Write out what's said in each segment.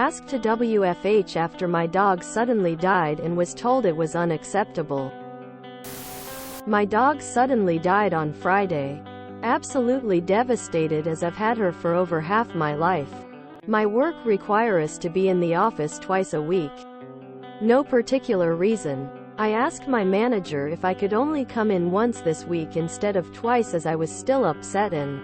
asked to WFH after my dog suddenly died and was told it was unacceptable. My dog suddenly died on Friday. Absolutely devastated as I've had her for over half my life. My work requires us to be in the office twice a week. No particular reason. I asked my manager if I could only come in once this week instead of twice as I was still upset and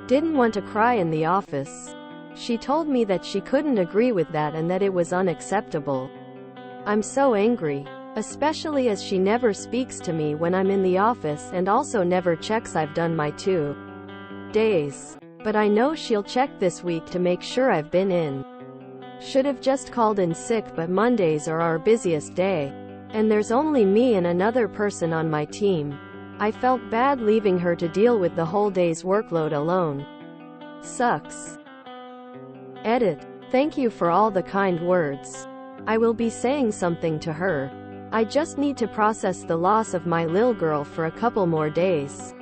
didn't want to cry in the office. She told me that she couldn't agree with that and that it was unacceptable. I'm so angry, especially as she never speaks to me when I'm in the office and also never checks I've done my 2 days. But I know she'll check this week to make sure I've been in. Should have just called in sick, but Mondays are our busiest day. And there's only me and another person on my team. I felt bad leaving her to deal with the whole day's workload alone. Sucks. Edit. Thank you for all the kind words. I will be saying something to her. I just need to process the loss of my little girl for a couple more days.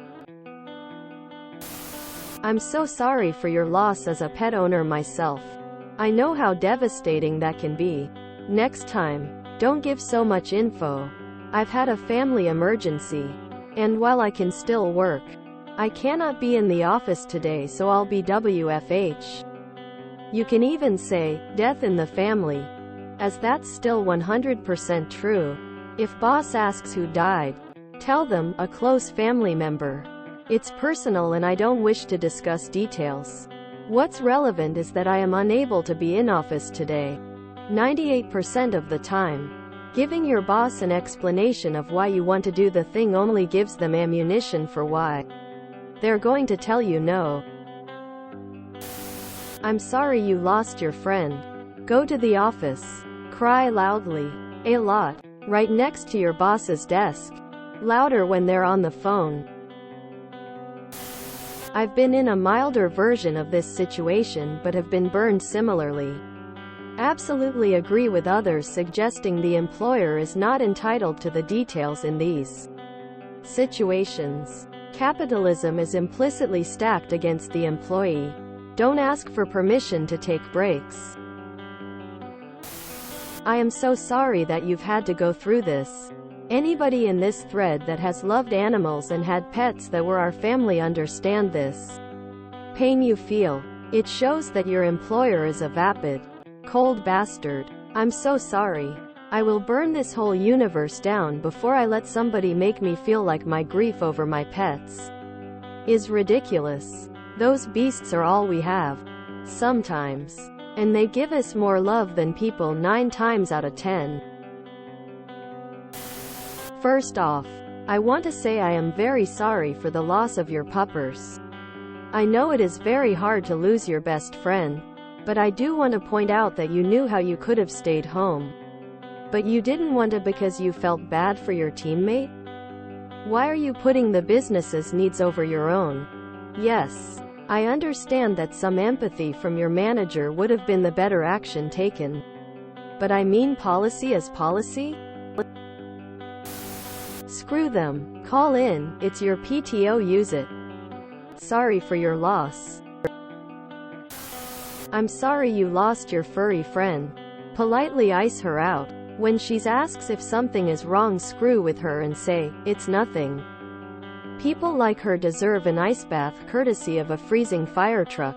I'm so sorry for your loss as a pet owner myself. I know how devastating that can be. Next time, don't give so much info. I've had a family emergency. And while I can still work, I cannot be in the office today, so I'll be WFH. You can even say, death in the family, as that's still 100% true. If boss asks who died, tell them, a close family member. It's personal and I don't wish to discuss details. What's relevant is that I am unable to be in office today. 98% of the time. Giving your boss an explanation of why you want to do the thing only gives them ammunition for why they're going to tell you no. I'm sorry you lost your friend. Go to the office. Cry loudly. A lot. Right next to your boss's desk. Louder when they're on the phone. I've been in a milder version of this situation but have been burned similarly. Absolutely agree with others suggesting the employer is not entitled to the details in these situations. Capitalism is implicitly stacked against the employee. Don't ask for permission to take breaks. I am so sorry that you've had to go through this. Anybody in this thread that has loved animals and had pets that were our family understand this pain you feel. It shows that your employer is a vapid, cold bastard. I'm so sorry. I will burn this whole universe down before I let somebody make me feel like my grief over my pets is ridiculous. Those beasts are all we have. Sometimes. And they give us more love than people 9 times out of 10. First off, I want to say I am very sorry for the loss of your puppers. I know it is very hard to lose your best friend, but I do want to point out that you knew how you could have stayed home. But you didn't want to because you felt bad for your teammate? Why are you putting the business's needs over your own? Yes, I understand that some empathy from your manager would have been the better action taken. But I mean, policy is policy? Screw them. Call in, it's your PTO, use it. Sorry for your loss. I'm sorry you lost your furry friend. Politely ice her out. When she asks if something is wrong, screw with her and say, it's nothing. People like her deserve an ice bath courtesy of a freezing fire truck.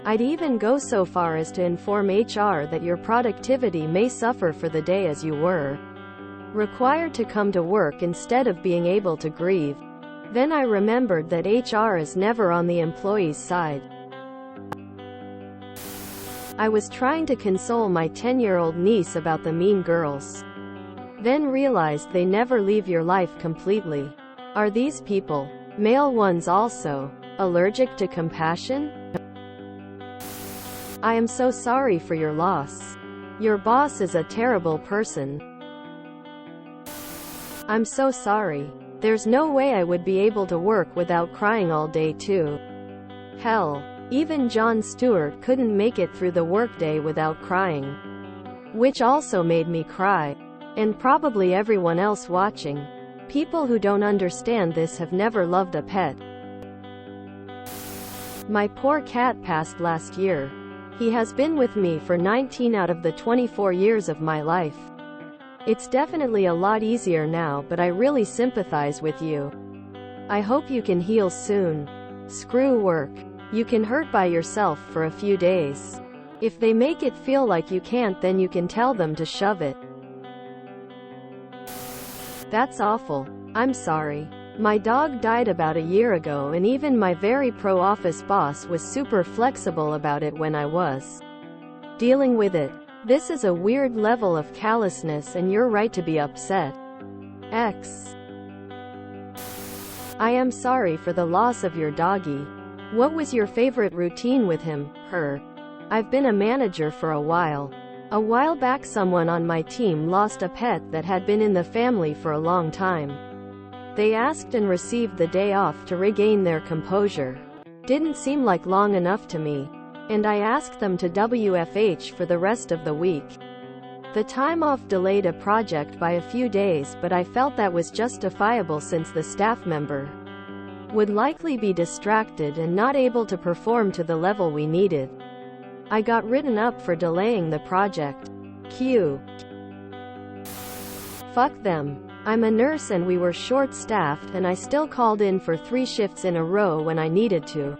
I'd even go so far as to inform HR that your productivity may suffer for the day as you were required to come to work instead of being able to grieve. Then I remembered that HR is never on the employee's side. I was trying to console my 10-year-old niece about the mean girls. Then realized they never leave your life completely. Are these people, male ones also, allergic to compassion? I am so sorry for your loss. Your boss is a terrible person. I'm so sorry. There's no way I would be able to work without crying all day too. Hell, even Jon Stewart couldn't make it through the workday without crying. Which also made me cry. And probably everyone else watching. People who don't understand this have never loved a pet. My poor cat passed last year. He has been with me for 19 out of the 24 years of my life. It's definitely a lot easier now, but I really sympathize with you. I hope you can heal soon. Screw work. You can hurt by yourself for a few days. If they make it feel like you can't, then you can tell them to shove it. That's awful. I'm sorry. My dog died about a year ago, and even my very pro-office boss was super flexible about it when I was dealing with it. This is a weird level of callousness, and you're right to be upset. X. I am sorry for the loss of your doggy. What was your favorite routine with him, her? I've been a manager for a while. A while back, someone on my team lost a pet that had been in the family for a long time. They asked and received the day off to regain their composure. Didn't seem like long enough to me, and I asked them to WFH for the rest of the week. The time off delayed a project by a few days, but I felt that was justifiable since the staff member would likely be distracted and not able to perform to the level we needed. I got written up for delaying the project. Q. Fuck them. I'm a nurse and we were short-staffed, and I still called in for 3 shifts in a row when I needed to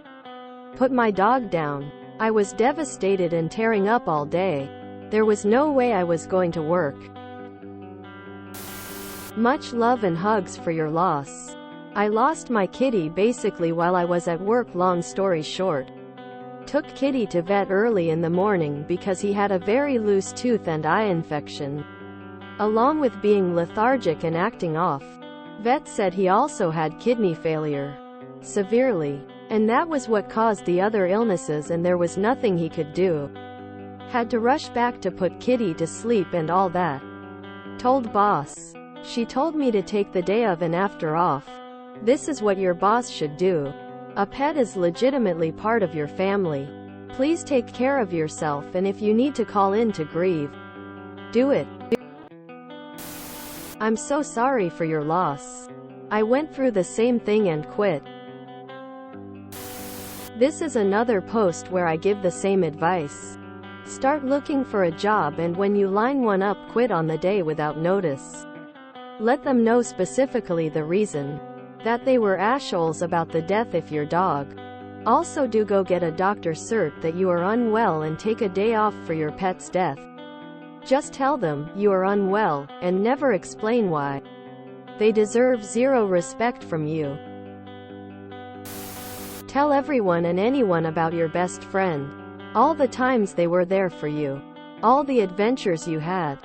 put my dog down. I was devastated and tearing up all day. There was no way I was going to work. Much love and hugs for your loss. I lost my kitty basically while I was at work. Long story short. Took Kitty to vet early in the morning because he had a very loose tooth and eye infection, along with being lethargic and acting off. Vet said he also had kidney failure. Severely. And that was what caused the other illnesses, and there was nothing he could do. Had to rush back to put Kitty to sleep and all that. Told boss. She told me to take the day of and after off. This is what your boss should do. A pet is legitimately part of your family. Please take care of yourself, and if you need to call in to grieve, do it. I'm so sorry for your loss. I went through the same thing and quit. This is another post where I give the same advice. Start looking for a job, and when you line one up, quit on the day without notice. Let them know specifically the reason. That they were assholes about the death if your dog. Also do go get a doctor cert that you are unwell and take a day off for your pet's death. Just tell them you are unwell, and never explain why. They deserve zero respect from you. Tell everyone and anyone about your best friend. All the times they were there for you. All the adventures you had.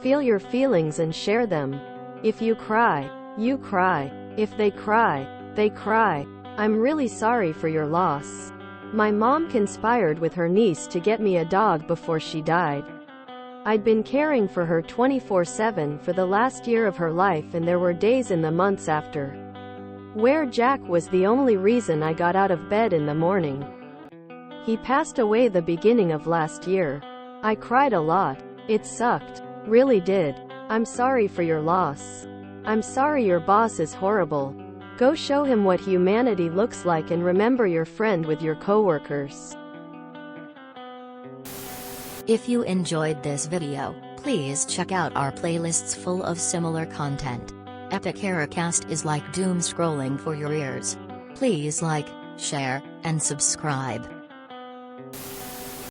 Feel your feelings and share them. If you cry, you cry. If they cry, they cry. I'm really sorry for your loss. My mom conspired with her niece to get me a dog before she died. I'd been caring for her 24/7 for the last year of her life, and there were days in the months after where Jack was the only reason I got out of bed in the morning. He passed away the beginning of last year. I cried a lot. It sucked. Really did. I'm sorry for your loss. I'm sorry your boss is horrible. Go show him what humanity looks like, and remember your friend with your coworkers. If you enjoyed this video, please check out our playlists full of similar content. Epic Haircast is like doom scrolling for your ears. Please like, share, and subscribe.